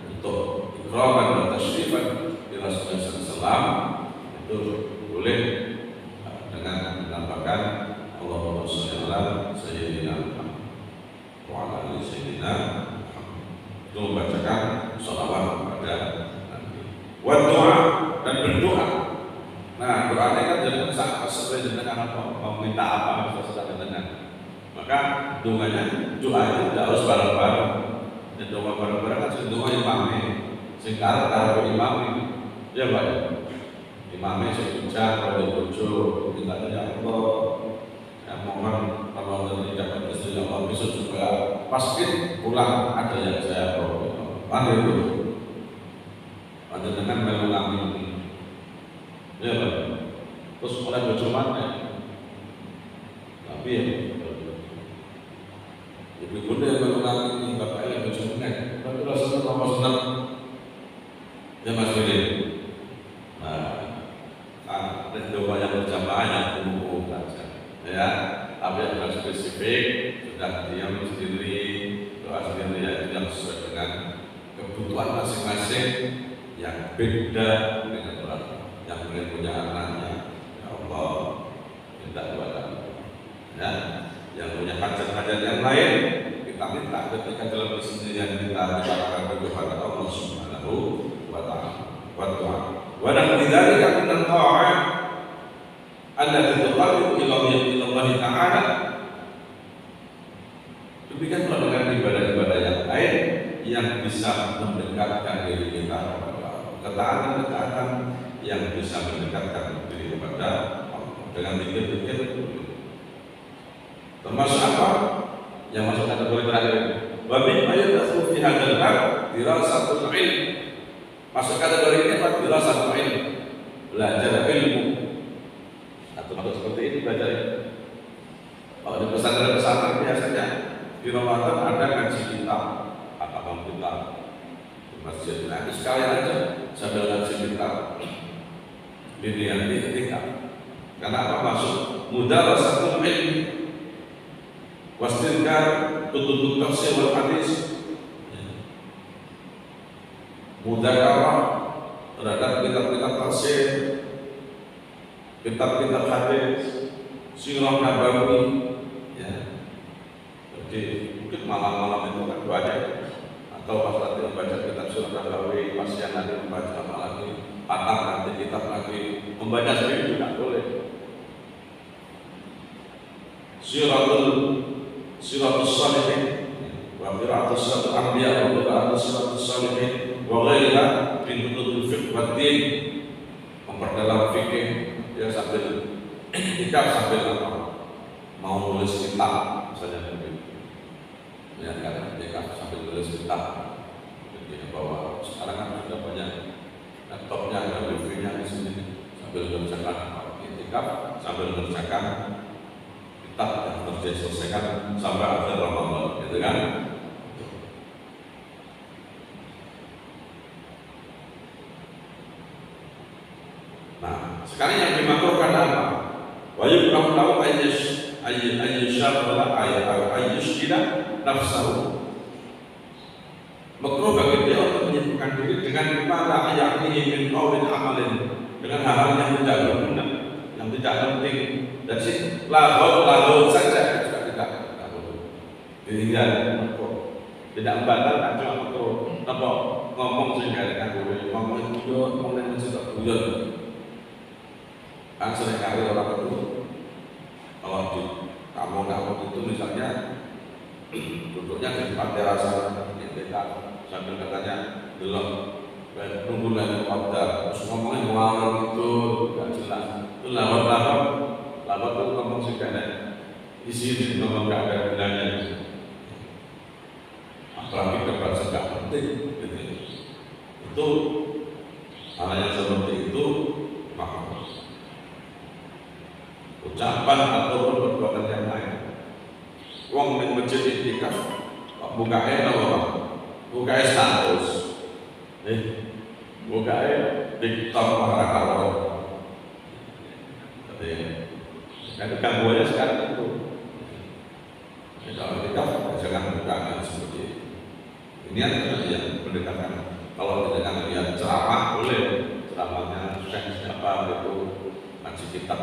untuk ikraman dan tasyrifan di Rasulullah SAW itu boleh dengan menambahkan Allahumma shalli ala sayyidina Muhammad wa ala ali sayyidina Muhammad. Itu membacakan shalawat kepada Nabi. Wa doa, dan berdoa. Nah, doanya kan jangan sesuai dengan apa, meminta apa sesuai dengan. Maka doanya tidak harus bareng-bareng. Dan doa bareng-bareng kan doa imam ini. Sekarang kalau imam ini, ya Pak, imamnya sehujan kalau bojo minta ya Allah, saya mohon kalau tidak beristri Allah besok juga pasti pulang ada yang saya bawa. Pandai itu, pandai dengan mengalami, ya Pak. Terus mulai bojo mana? Tapi ya, ibu bunda yang mengalami bapak yang bojo mana? Tapi rasanya tambah senang, ya Mas Willy. Dan doa yang berjamaah yang umum saja, ya. Tapi yang sudah spesifik sudah diam sendiri, doa sendiri yang sesuai dengan kebutuhan masing-masing yang beda dengan orang yang punya anaknya. Ya Allah, minta doa ya. Yang punya hajat-hajat yang lain kita minta ketika dalam kesendirian kita akan kepada Allah Subhanahu wa Ta'ala. Wa nahnu dzalika min al-ta'at allati tuqarribu ila Allah Ta'ala. Demikian pula dengan ibadah-ibadah yang lain yang bisa mendekatkan diri kita kepada Allah. Ketaatan-ketaatan yang bisa mendekatkan diri kepada Allah dengan pikir-pikir. Termasuk apa? Yang masuk kategori terakhir. Wa min ayatsu fi hadzal bab dirasatul ilm. Masuk kategori ini apa? Dirasatul ilm. Belajar ilmu. Atau seperti ini belajar. Kalau di pesantren-pesantren biasanya di Ramadan ada ngaji kitab, apa kitab di masjid. Nah, sekalian aja sambil ngaji kitab. Ini kitab. Karena apa? Masuk mudarasatul ilm. Wastilkar tutup tafsir wal hadis, mudzakarah terhadap kitab-kitab tafsir, kitab-kitab hadis, sirah nabawi, ya. Jadi mungkin malam-malam itu kan doanya, atau pas nanti membaca kitab sirah nabawi, pas siang nanti membaca apa lagi, atau nanti kitab lagi, membaca sendiri juga boleh. Siratus Salihin wa qira'atus siratul anbiya wa qira'atus siratus salihin wa ghairiha min kutubul fiqh wad din, memperdalam fikih ya sambil kitab sambil apa mau nulis kitab misalnya begitu ya kan kitab sambil nulis kitab. Jadi bahwa sekarang kan sudah banyak laptopnya ada wifi-nya di sini sambil mengerjakan kitab sambil mengerjakan yang harus diselesaikan sampai akhir Ramadan, gitu kan? Nah, sekarang yang dimakruhkan apa? Wa yukrahu lahu ayyusharra ayyushkila nafsahu. Makruh bagi dia untuk menyibukkan diri dengan pada yakni min qaulin amalin, dengan hal-hal yang tidak berguna, yang tidak penting. Dan sih laut saja juga tidak boleh. Tidak membatalkan cuma makruh. Apa ngomong sehingga tidak boleh. Ngomong yang tidak boleh. Kan seringkali orang itu kalau di kampung-kampung itu misalnya duduknya di pantai rasa sambil katanya belum nunggu lagi pada terus ngomongnya ngawang itu tidak jelas. Itu lawat itu ngomong juga ada isi ngomong gak ada gunanya, apalagi debat sedang penting gitu. Itu hal yang seperti itu maka ucapan ataupun perbuatan yang lain. Wong ning masjid iktikaf kok bukae apa? Bukae status. Bukae TikTok masyarakat. Dan gangguannya sekarang itu kalau kita jangan buka seperti ini adalah yang pendekatan. Kalau dengan lihat ceramah boleh, ceramahnya siapa itu ngaji kitab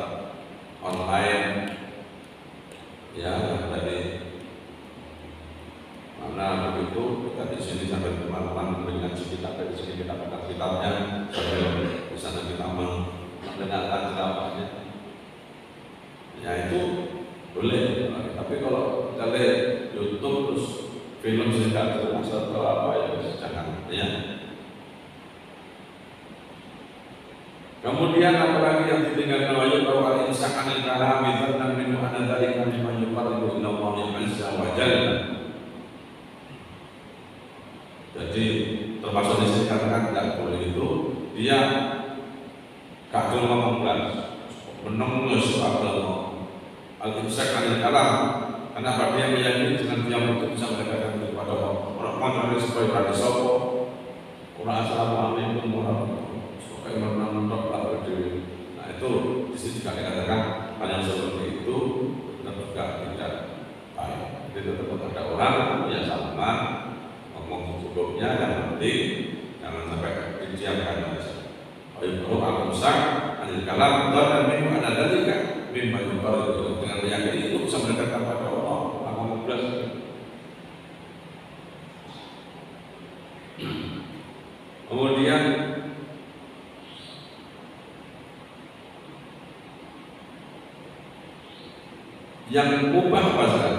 online ya dari mana begitu kita di sini sampai teman-teman mengaji kitab dari sini kita baca kitabnya sampai di sana kita mendengarkan ceramahnya. Ya itu boleh, tapi kalau kita lihat YouTube terus film singkat jelas atau apa ya jangan ya. Kemudian apalagi yang ditinggalkan wajib bahwa al-imsak anil kalami dzannan minhu anna dzalika mimma yuqarribu ila Allah azza wa jalla. Jadi termasuk di sini katakan tidak boleh itu dia kagel ngomong belas, menengis agama, al-imsak anil kalam. Kenapa dia meyakini dengan diam itu bisa mendekatkan kepada orang yang supaya ada sopo, orang assalamualaikum warahmatullahi supaya menang berdiri. Nah itu di sini juga dikatakan hal yang seperti itu tetap juga tidak baik. Jadi tetap ada orang yang salaman ngomong cukupnya yang penting jangan sampai didiamkan saja. Kalau al-imsak anil kalam dan mimma ada dalika mimma yuqarribu dengan meyakini itu bisa mendekatkan pada Allah. Kemudian yang mubah pasal,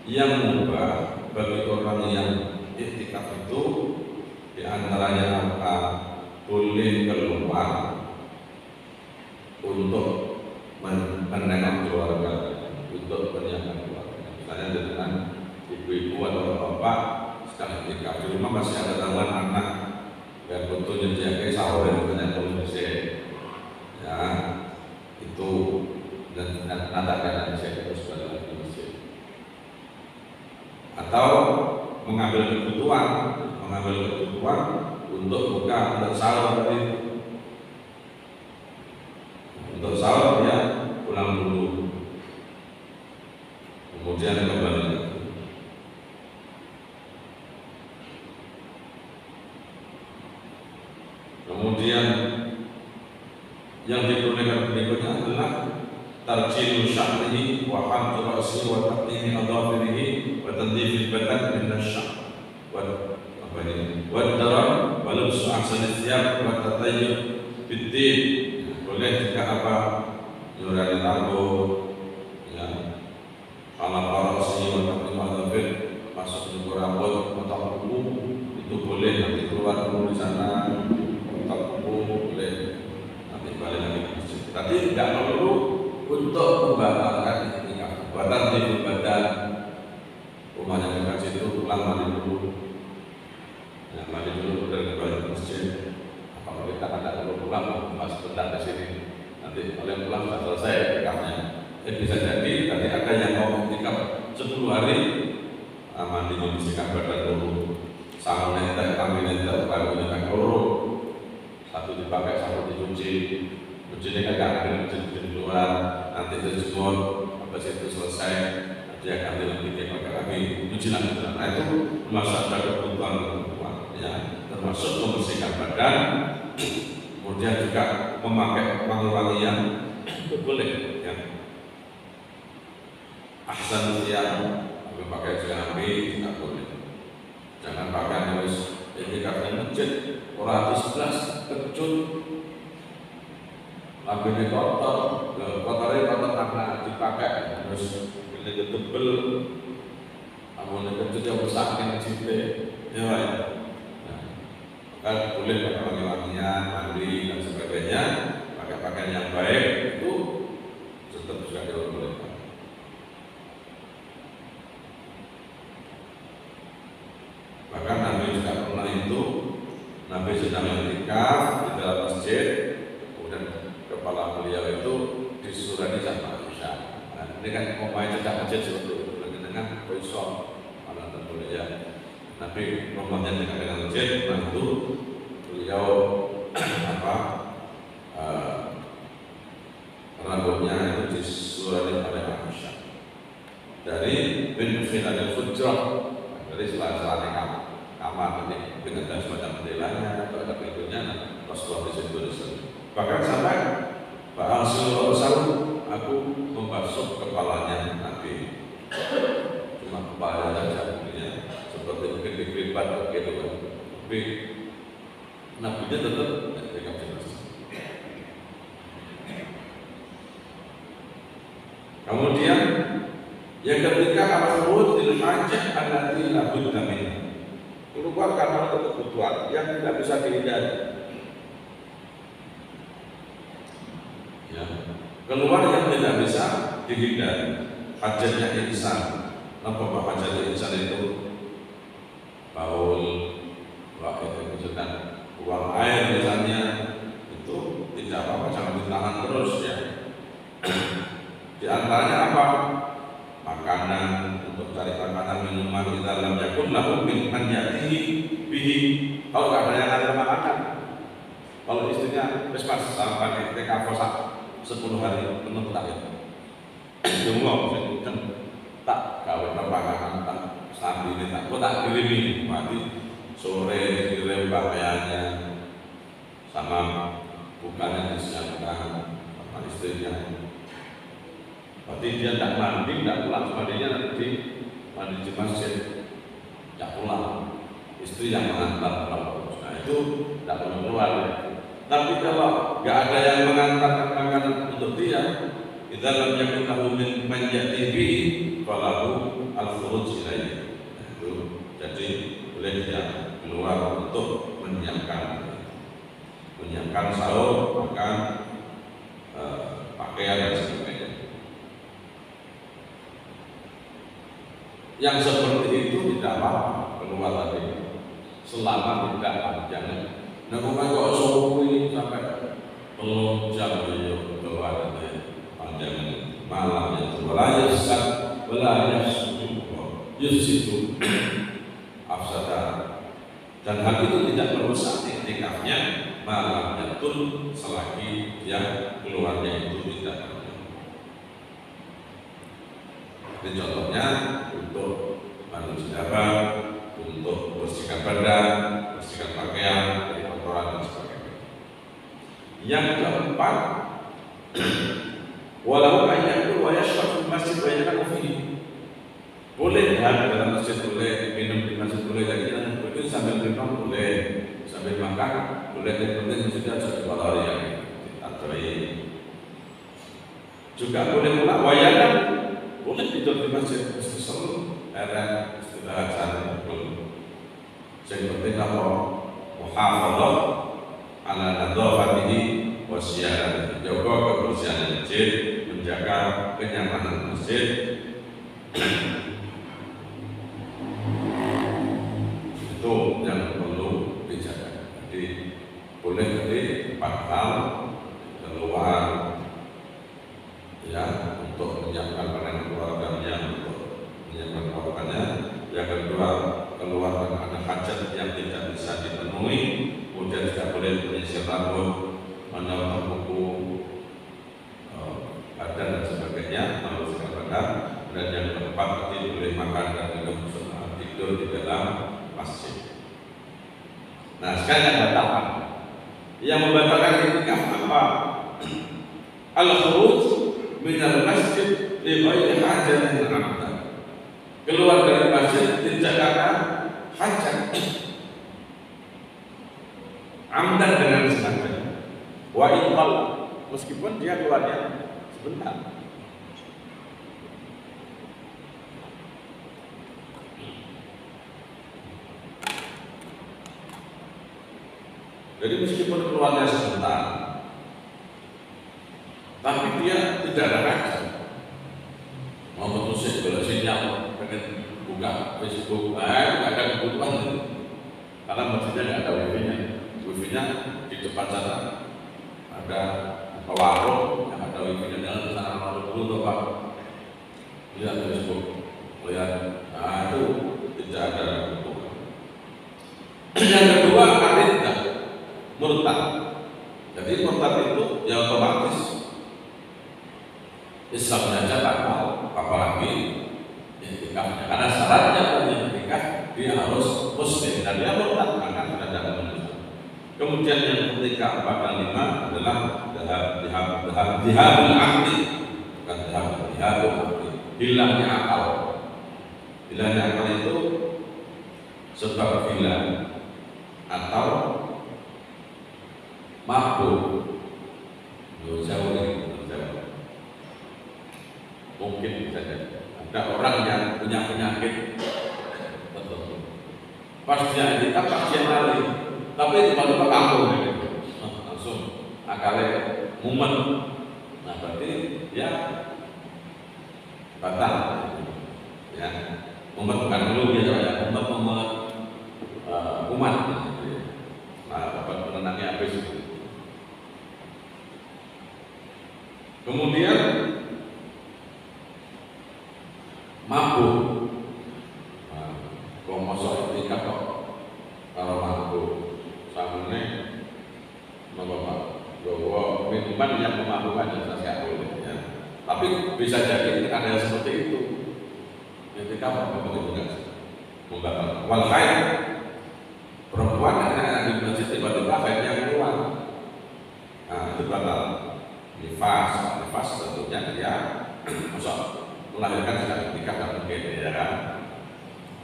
yang mubah bagi orang yang iktikaf itu diantaranya apa? Boleh keluar untuk menengok keluarga, untuk menyiapkan keluarga. Misalnya dengan ibu-ibu atau bapak sedang iktikaf di rumah masih ada tambahan anak dan butuh jaga sahur dan banyak kondisi, ya itu dan nadakan saya terus balik di masjid atau mengambil kebutuhan untuk buka untuk sahur tadi, untuk sahur ya pulang dulu kemudian kembali. Kemudian yang diperbolehkan berikutnya adalah tarjilu sya'rihi wa hamdu ra'sihi wa taqdimi adhafirihi wa tandhifil badan min asy-sya' wa darar wa lubsu ahsani thiyab wa tatayyub bid-din. Boleh jika apa nyurani rambut ya ala ra'sihi wa taqdimi adhafir masuk nyukur rambut atau kuku itu boleh nanti keluar dulu di sana boleh nanti balik lagi ke masjid. Tapi tidak perlu untuk membatalkan iktikaf. Batal di badan rumahnya dekat situ pulang mandi dulu. Ya, mandi dulu dan kembali ke masjid. Kalau kita tidak perlu pulang, mas bentar ke sini. Nanti oleh pulang sudah selesai iktikafnya. Bisa jadi tadi ada yang mau iktikaf 10 hari, mandi membersihkan badan dulu. Sama nenter, kami nenter, kami nenter dulu. Satu dipakai, satu dicuci. Cucinya agak ada cuci di luar, nanti terjemur, habis itu selesai, dia ganti lagi, dia pakai lagi, cuci lagi. Nah itu masa ada kebutuhan, ya, termasuk membersihkan badan, kemudian juga memakai wangi-wangian, itu boleh. Ya. Ahsan siang, pakai jambi, tidak boleh. Jangan pakai harus etikatnya masjid, orang 11 kecut. Lagunya kotor, kotornya kotor karena dipakai terus ini tebel, amunnya kecil yang besar yang cipte, ya kan boleh pakai wangi-wangian, mandi dan sebagainya, pakai pakaian yang baik itu tetap juga diperbolehkan. Bahkan Nabi juga pernah itu, Nabi sedang iktikaf di dalam masjid, kemudian kepala beliau itu disurani sama Aisyah. Nah, ini kan pemain cedak masjid seperti itu dengan koisor mana tentunya ya. Nabi rumahnya dengan masjid, nah itu beliau rambutnya itu disurani oleh Aisyah dari bin Filadil Fujrah, dari sela-sela kamar ini dengan semacam jendelanya atau ada pintunya, Rasulullah disebut. Bahkan sampai Pak Rasul aku membasuh kepalanya Nabi, cuma kepalanya saja, seperti mungkin dikelipat begitu kan. Tapi Nabi-nya tetap dekat jelas. Kemudian yang ketika al-khurud lil hajah allati la budda minha, keluar karena kebutuhan yang tidak bisa dihindari. keluar yang tidak bisa dihindari. Hajatnya insan, apa hajatnya insan itu? Baul, buang air misalnya, itu tidak apa-apa, jangan ditahan terus ya. Di antaranya apa? Makanan, untuk cari makanan, minuman, kita dalam yakun lahu min yatihi bihi. Kalau nggak ada yang ada makanan, kalau istrinya wis pas sampai TK kosak 10 hari penuh tak ya. Jumlah tak gawe makanan tak sambil ini tak tak kirimi mati sore kirim pakaiannya sama bukannya disiapkan sama istrinya. Berarti dia tidak mandi, tidak pulang, mandinya nanti mandi di masjid, tidak pulang. Istri yang mengantar pulang. Nah itu tidak perlu keluar. Tapi kalau nggak ada yang mengantarkan makanan untuk dia, kita lam yakun lahu min ya'ti bihi falahu al-khuruj ilaihi. Itu jadi boleh dia keluar untuk menyiapkan sahur, makan, pakaian dan sebagainya. Yang seperti itu tidak apa-apa keluar tadi, selama tidak panjang. Nah, bukan kok suwi sampai 3 jam keluar panjang malam itu. Wilayah sat, wilayah yusitu afsada. Dan hal itu tidak merusak iktikafnya malam jatuh selagi yang keluarnya itu tidak panjang. Ini contohnya untuk mandi janabah, untuk bersihkan badan, bersihkan pakaian dari kotoran dan sebagainya. Yang keempat, walau ayyaku wa yashrab fil masjid wa yanamu fihi. Boleh dalam masjid, boleh minum di masjid, boleh lagi itu sambil minum boleh, sambil makan boleh, yang penting sudah satu kalori yang diatur. Juga boleh pula wayanam, boleh tidur di masjid, kesel, ada istirahat sana belum. Yang penting apa? Muhafadzah ala nadzafatihi wa siyaratihi. Jaga kebersihan masjid, menjaga kenyamanan masjid. Itu yang perlu dijaga. Jadi boleh tadi 4 hal keluar ya untuk menyiapkan barang keluarganya, untuk menyiapkan keluarganya. Yang kedua, keluar karena hajat yang tidak bisa dipenuhi. Kemudian tidak boleh menyisir rambut, menyelam buku, badan dan sebagainya, membersihkan badan. Dan yang keempat, tadi boleh makan dan minum serta tidur di dalam masjid. Nah, sekarang yang batalkan, yang membatalkan iktikaf apa? Al-khuruj minal masjid li ghairi hajatin 'amdan. Keluar dari masjid tidak karena hajat, amdan dengan sengaja. Wa inqal, meskipun dia keluarnya sebentar. Jadi meskipun keluarnya sebentar, tapi dia tidak ada hajat. Mau menulis kalau sinyal pengen buka Facebook, nggak ada kebutuhan karena masjidnya nggak ada wifi-nya. Wifi-nya di depan sana ada warung yang ada wifi-nya, jangan ke sana warung dulu Pak. Lihat Facebook, lihat, nah itu tidak ada kebutuhan. Yang kedua, tidak murtad. Jadi murtad itu ya otomatis Islamnya aja batal, apalagi iktikafnya. Karena syaratnya iktikaf dia harus muslim dan dia murtad karena sudah dalam Islam. Kemudian yang ketiga 4 dan 5 adalah dhihabul aqli, bukan dhihabul aqli, hilangnya akal. Hilangnya akal itu sebab gila atau mabuk. Mungkin saja ada orang yang punya penyakit tertentu. Pas dia iktikaf, pas dia lari, tapi tiba-tiba kambuh, langsung akalnya mumet. Nah berarti ya batal ya, bukan dulu dia ya, umat nah obat penenangnya habis. Kemudian mabuk, kalau masuk etika kok kalau mabuk samane bawa minuman yang memabukkan dan tidak boleh ya. Tapi bisa jadi ada yang seperti itu. Etika apa begitu membatalkan. Wal haid, perempuan yang di masjid tiba-tiba haidnya keluar, nah itu batal. Nifas tentunya dia masuk melahirkan sudah nikah dan mungkin ya kan.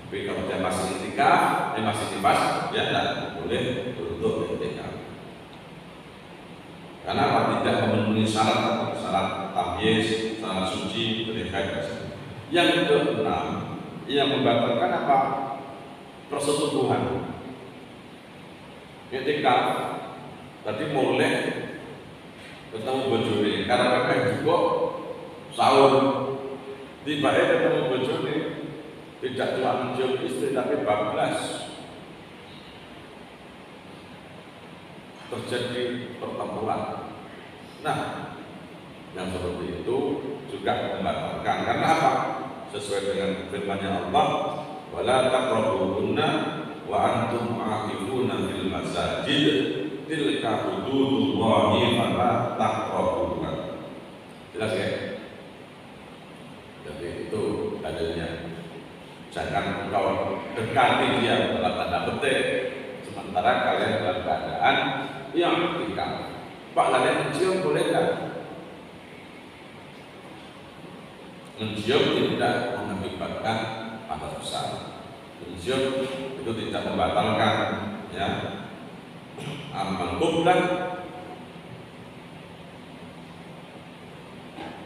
Tapi kalau dia masih nikah, dia masih nifas, dia tidak boleh untuk nikah. Karena apa? Tidak memenuhi syarat tamyiz, syarat suci dari haid. Yang keenam, yang membatalkan apa? Persetubuhan. Ketika tadi boleh ketemu bojone, karena mereka juga sahur tiba-tiba ketemu bojone, tidak cuma mencium istri tapi bablas, terjadi pertemuan. Nah, yang seperti itu juga membatalkan. Karena apa? Sesuai dengan firman-Nya Allah, wala taqrabuhunna wa antum aqifuna fil masajid tilka hududullahi fala taqrabuha. Jelas ya? Jadi itu adanya. Jangan engkau dekati dia dalam tanda petik, sementara kalian dalam keadaan yang tinggal. Pak, kalian mencium boleh tak? Mencium tidak mengakibatkan panas besar. Mencium itu tidak membatalkan ya amal qublah.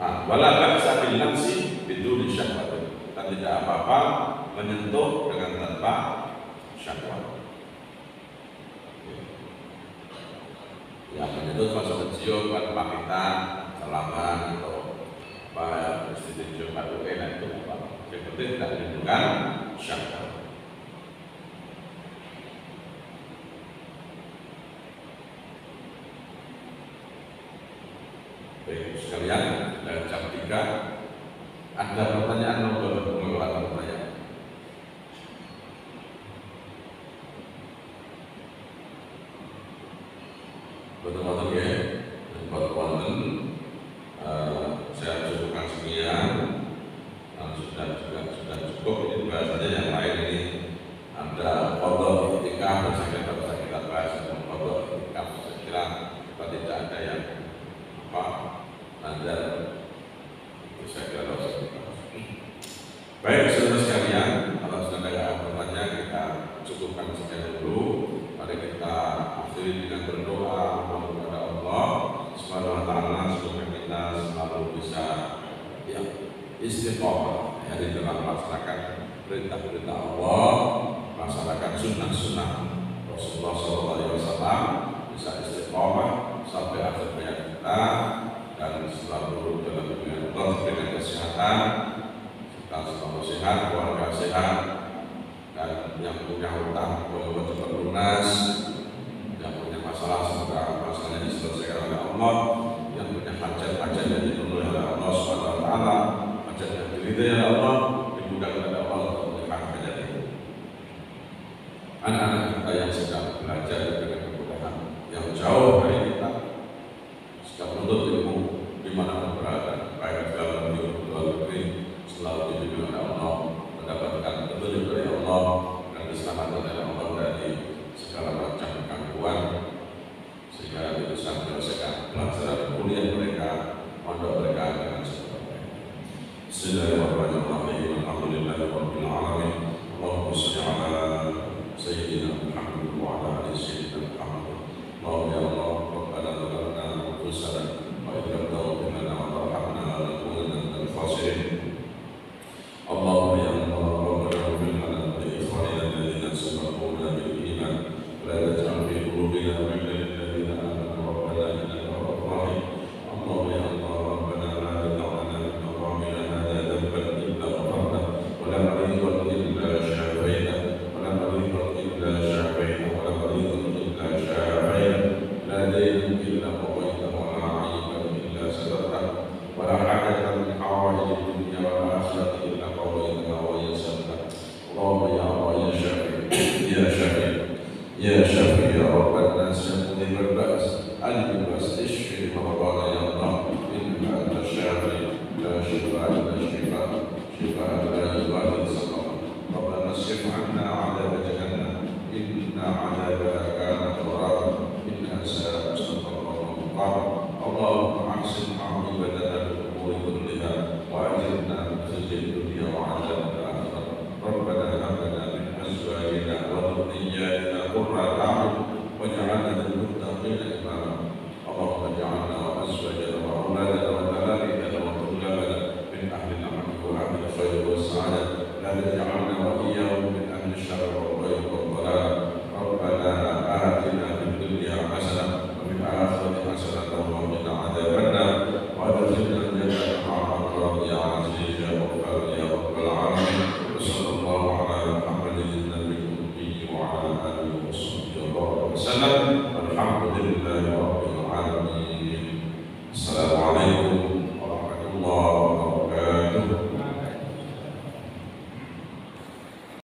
Wala ba'sa bil lamsi biduni syahwat. Dan tidak apa-apa menyentuh dengan tanpa syahwat. Ya menyentuh masuk mencium kan pamitan, salaman atau apa istilah kado enak itu apa? Yang penting tidak menimbulkan syahwat. Baik sekalian, jam 3 ada pertanyaan atau mengeluarkan pertanyaan? Betul-betul ya, betul-betul. Saya cukupkan sekian, sudah cukup. Ini bahasanya yang lain ini ada qadha i'tikaf, saya kira bisa kita bahas tentang qadha i'tikaf. Saya kira kita tidak ada yang apa ada itu saya kira harus kita. Baik saudara sekalian, kalau sudah ada pertanyaan kita cukupkan sekian dulu. Mari kita akhiri dengan berdoa kepada Allah Subhanahu wa taala supaya kita selalu bisa ya istiqomah di dalam melaksanakan perintah-perintah Allah, melaksanakan sunnah-sunnah Rasulullah SAW, bisa istiqomah sampai akhir hayat kita dan selalu dalam dunia Allah dengan kesehatan, kita selalu sehat, keluarga sehat, dan yang punya hutang semoga cepat lunas, yang punya masalah semoga masalahnya diselesaikan oleh Allah, yang punya hajat-hajat yang dipenuhi oleh Allah Subhanahu wa taala, hajat yang diridhai oleh Allah, dimudahkan oleh Allah untuk memenuhi hajat itu. Anak-anak kita yang sedang belajar dengan kemudahan yang jauh dari kita, sedang menuntut ilmu dimanapun berada, baik dalam negeri luar negeri, selalu dibimbing oleh Allah, mendapatkan petunjuk dari Allah dan diselamatkan oleh Allah dari segala macam gangguan, sehingga bisa menyelesaikan pelajaran kuliah mereka, pondok mereka dengan sebaik-baiknya. Bismillahirrahmanirrahim. Alhamdulillahirabbil alamin. Allahumma shalli ala sayyidina Muhammad wa ala ali sayyidina Muhammad. Allahumma ya Allah يا شافي يا رب الناس يا مذهب البأس أذهب البأس اشفي مرضانا يا الله إنك أنت الشافي لا شفاء إلا شفاء شفاء لا يغادر سقما ربنا اصرف عنا عذاب جهنم إن عذابها كان غراما إنها ساءت مستقرا ومقاما اللهم أحسن عاقبتنا في الأمور كلها وأجرنا من خزي الدنيا وعذاب الآخرة ربنا هب لنا من أزواجنا وذرياتنا قرة أعين واجعلنا للمتقين إماما اللهم اجعلنا وأزواجنا وأولادنا وذريتنا وطلابنا من أهل الأمن وأهل الخير والسعادة لا تجعلنا وإياهم من أهل الشر والضيق والضلال ربنا آتنا في الدنيا حسنة وفي الآخرة حسنة وقنا عذاب النار وأدخلنا الجنة مع الأبرار يا عزيز يا غفار يا رب العالمين وصلى الله على محمد النبي الأمي وعلى آله وصحبه وسلم والحمد لله رب العالمين. السلام عليكم